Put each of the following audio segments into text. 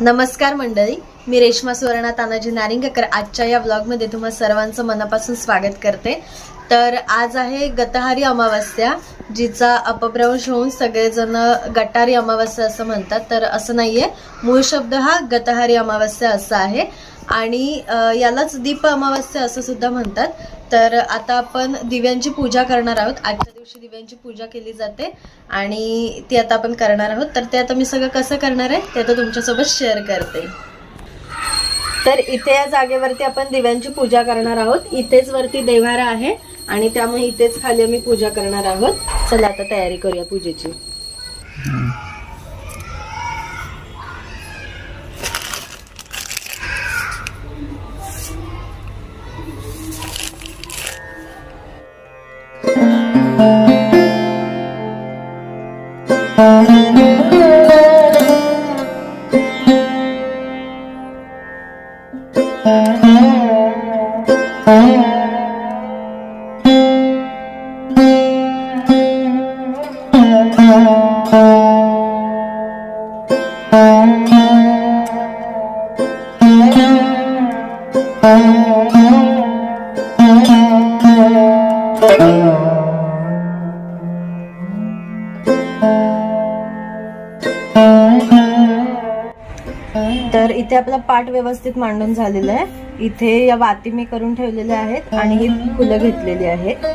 नमस्कार मंडळी, मी रेश्मा सुवर्णा तानाजी नारिंगकर आजच्या या व्लॉगमध्ये तुम्हा सर्वांचं मनापासून स्वागत करते। तर आज आहे गतहारी अमावस्या, जिचा अपभ्रंश होऊन सगळेजण गटारी अमावस्या असं म्हणतात। तर असं नाहीये, मूळ शब्द हा गतहारी अमावस्या असा आहे आणि यालाच दीप अमावस्या असं सुद्धा म्हणतात। तर आता आपण दिव्यांची पूजा करणार आहोत। आजच्या दिवशी दिव्यांची पूजा केली जाते आणि ती आता आपण करणार आहोत। तर ते आता मी सगळं कसं करणार आहे ते आता तुमच्यासोबत शेअर करते। तर इथे या जागेवरती आपण दिव्यांची पूजा करणार आहोत। इथेच वरती देव्हारा आहे आणि त्यामुळे इथेच खाली आम्ही पूजा करणार आहोत। चला आता तयारी करूया पूजेची। तर इथे आपला पाट व्यवस्थित मांडून झालेला आहे। इथे या वाती मी करून ठेवलेल्या आहेत आणि ही फुलं घेतलेली आहेत।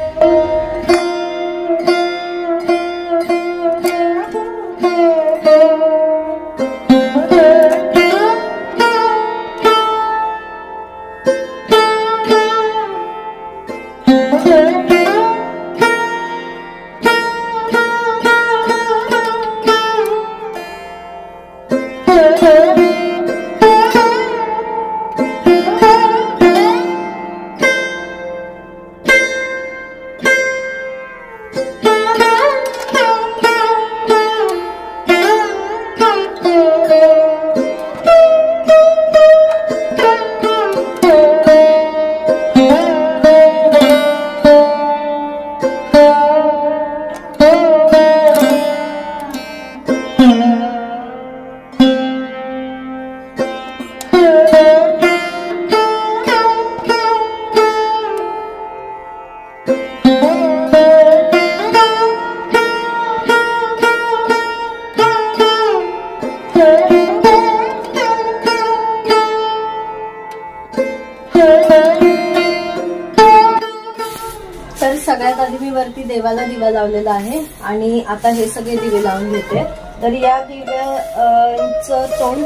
तर सगळ्यात आधी मी वरती देवाला दिवा लावलेला आहे आणि आता हे सगळे दिवे लावून घेते। तर या दिव्याचं तोंड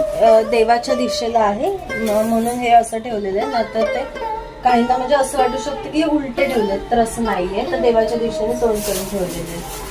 देवाच्या दिशेला आहे म्हणून हे असं ठेवलेलं आहे। नंतर ते काहींना म्हणजे असं वाटू शकतं की उलटे ठेवलेत, तर असं नाहीये। तर देवाच्या दिशेने तोंड करून ठेवलेले आहे।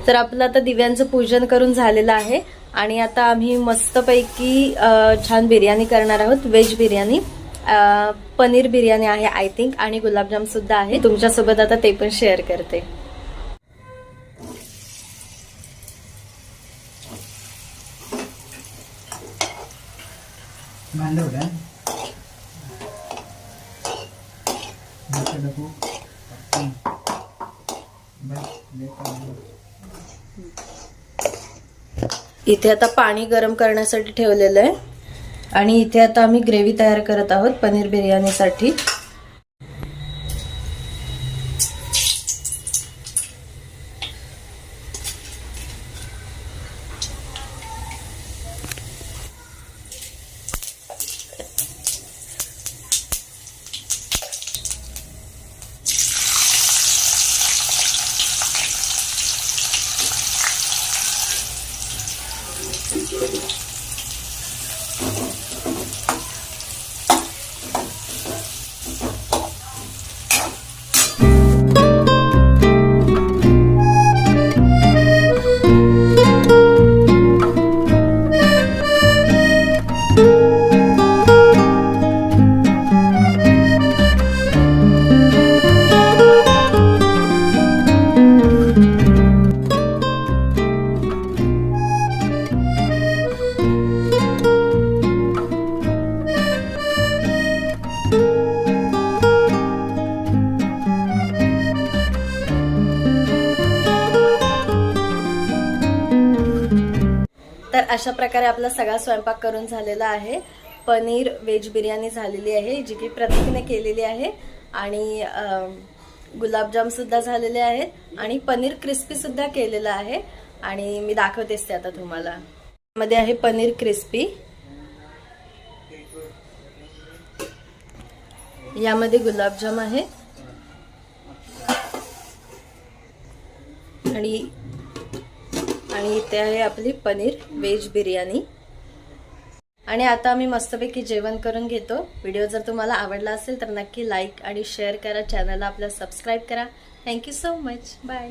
तर आपलं आता दिव्यांचं पूजन करून झालेलं आहे आणि आता आम्ही मस्तपैकी छान बिर्याणी करणार आहोत, व्हेज बिर्याणी। पनीर बिर्याणी आहे आय थिंक, आणि गुलाबजाम सुद्धा आहे। तुमच्यासोबत आता ते पण शेअर करते। भांड होता इथे आता पाणी गरम करण्यासाठी ठेवलेलं आहे आणि इथे आता आम्ही ग्रेव्ही तयार करत आहोत पनीर बिर्याणीसाठी. तर अशा प्रकारे आपला सगळा स्वयंपाक करून झालेला आहे. पनीर व्हेज बिर्याणी झालेली आहे जी की प्रतीकने केलेली आहे आणि गुलाबजाम सुद्धा झालेले आहेत आणि पनीर क्रिस्पी सुद्धा केलेलं आहे आणि मी दाखवतेच ते आता तुम्हाला. मध्ये आहे पनीर क्रिस्पी, यामध्ये गुलाबजाम आहे आणि इथे आहे आपली पनीर व्हेज बिर्याणी. आणि आता आम्ही मस्तपैकी जेवण करून घेतो. व्हिडिओ जर तुम्हाला आवडला असेल तर नक्की लाईक आणि शेअर करा, चॅनलला आपल्या सबस्क्राईब करा. Thank you so much. बाय.